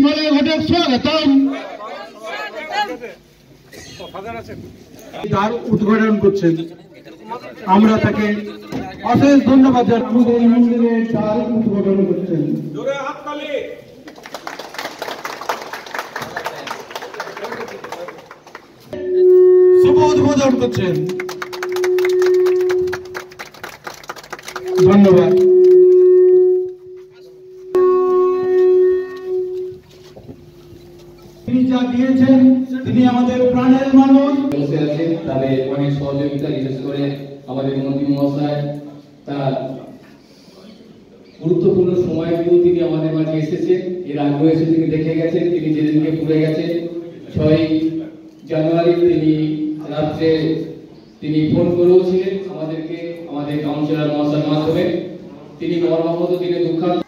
মলয় ঘটক স্বাগতম। তার উদ্ঘাটন করছেন, আমরা তাকে অশেষ ধন্যবাদ জানাই। আমাদের এই মন্দিরে তার উদ্ঘাটন করছেন। শুভ উদ্বোধন করছেন। ধন্যবাদ। তিনি যা দিয়েছেন, তিনি আমাদের প্রাণের মানুষ। বসে আছেন, তাদের অনেক সহযোগিতা, বিশেষ করে আমাদের মন্ত্রী মহাশয় তার গুরুত্বপূর্ণ সময়গুলো তিনি আমাদের মাঝে এসেছেন। এর আগেও এসে তিনি দেখে গেছেন। তিনি যেদিনকে পুরে গেছেন 6 জানুয়ারি তিনি রাত্রে তিনি ফোন করেওছিলেন আমাদেরকে, আমাদের কাউন্সিলর মহাশয়ের মাধ্যমে। তিনি মর্মাহত, তিনি দুঃখান্ত।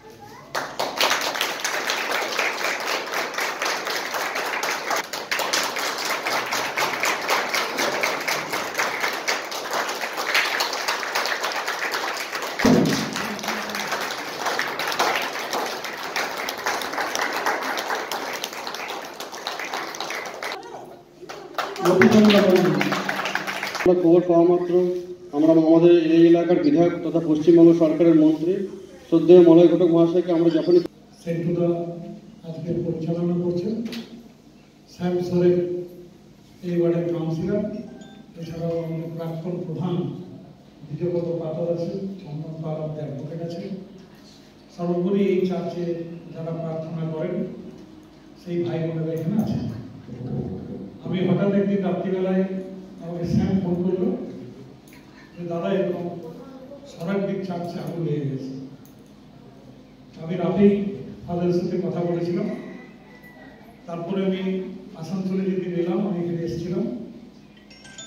খবর পাওয়া মাত্র আমরা আমাদের এই এলাকার বিধায়ক তথা পশ্চিমবঙ্গ সরকারের মন্ত্রী শ্রদ্ধেয় মলয় ঘটক মহাশয়কে আমরা যখনই সেন্টুটা আজকে পরিচালনা করছেন শ্যাম সোরেন, এই ওয়ার্ডের কাউন্সিলর, এছাড়াও আমাদের প্রাক্তন প্রধান বিজয়গত পাতর আছে, চন্দন পাল অ্যাডভোকেট আছে। সর্বোপরি এই চার্চে যারা প্রার্থনা করেন সেই ভাই বোনেরা এখানে আছেন। আমি হঠাৎ একদিন রাত্রিবেলায় আমাকে শ্যাম ফোন করলো যে দাদা এরকম সরাকদিক চার্চে আগুন লেগে গেছে। আমি রাতেই ফাদারের সাথে কথা বলেছিলাম। তারপরে আমি আসানসোলে যেদিন এলাম, আমি এখানে এসেছিলাম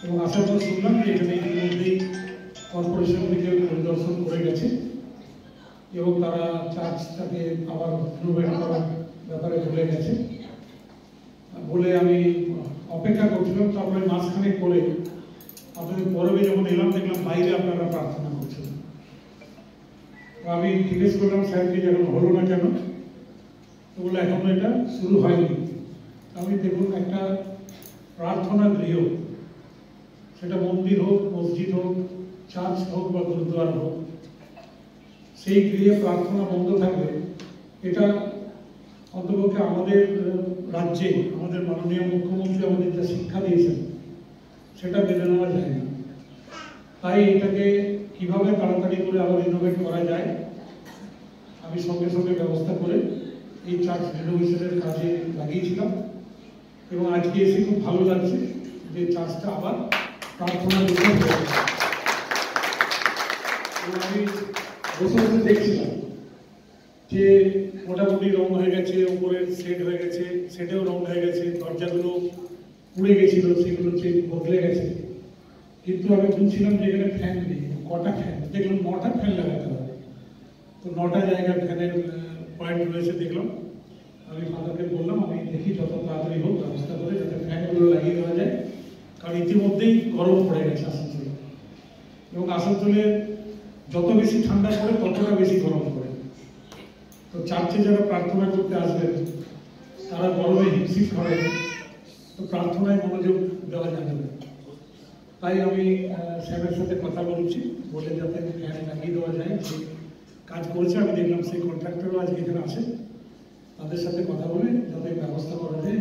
এবং আসার পর শুনলাম যে এখানে ইতিমধ্যেই কর্পোরেশন থেকে পরিদর্শন করে গেছে এবং তারা চার্চটাকে আবার রিনোভেট করার ব্যাপারে বলে গেছে বলে আমি অপেক্ষা করছিলাম। তারপরে মাঝখানে করে আপনাদের পরবে যখন এলাম, দেখলাম বাইরে আপনারা প্রার্থনা করছিলেন। আমি জিজ্ঞেস করলাম স্যারকে যখন হলো না কেন, তো বললো এখনো এটা শুরু হয়নি। আমি দেখুন, একটা প্রার্থনা গৃহ, সেটা মন্দির হোক, মসজিদ হোক, চার্চ হোক বা গুরুদ্বার হোক, সেই গৃহে প্রার্থনা বন্ধ থাকবে, এটা অন্তপক্ষে আমাদের রাজ্যে আমাদের মাননীয় মুখ্যমন্ত্রী আমাদের যা শিক্ষা দিয়েছেন সেটা মেনে নেওয়া যায় না। তাই এটাকে কিভাবে তাড়াতাড়ি করে আবার রিনোভেট করা যায়, আমি সঙ্গে সঙ্গে ব্যবস্থা করে এই চার্চ রিনোভেশনের কাজে লাগিয়েছিলাম এবং আজকে এসে খুব ভালো লাগছে যে চার্চটা আবার প্রার্থনা দিতে হবে। আমি বসে বসে দেখছিলাম যে মোটামুটি রং হয়ে গেছে, উপরের সেট হয়ে গেছে, সেটেও রং হয়ে গেছে, দরজাগুলো পুড়ে গেছিল, সেগুলো বদলে গেছে। কিন্তু আমি বুঝছিলাম যে এখানে ফ্যান নেই। কটা ফ্যান দেখলাম? 9টা ফ্যান লাগাতে হবে। তো 9টা জায়গায় ফ্যানের পয়েন্ট রয়েছে দেখলাম। আমি ফাদারকে বললাম আমি দেখি যত তাড়াতাড়ি হোক ব্যবস্থা করে যাতে ফ্যানগুলো লাগিয়ে দেওয়া যায়, কারণ ইতিমধ্যেই গরম পড়ে গেছে আসানসোলে এবং আসানসোলে যত বেশি ঠান্ডা পড়ে ততটা বেশি গরম পড়ে। তো চার্চে যারা প্রার্থনা করতে আসবেন তারা গরমে হিমশিম করে, তো প্রার্থনায় মনোযোগ দেওয়া যাবে না। তাই আমি স্যারের সাথে কথা বলছি, বলে যাতে ফ্যান লাগিয়ে দেওয়া যায় সেই কাজ করেছে। আমি দেখলাম সেই কন্ট্রাক্টরও আজকে এখানে আসে, তাদের সাথে কথা বলে যাতে ব্যবস্থা করা যায়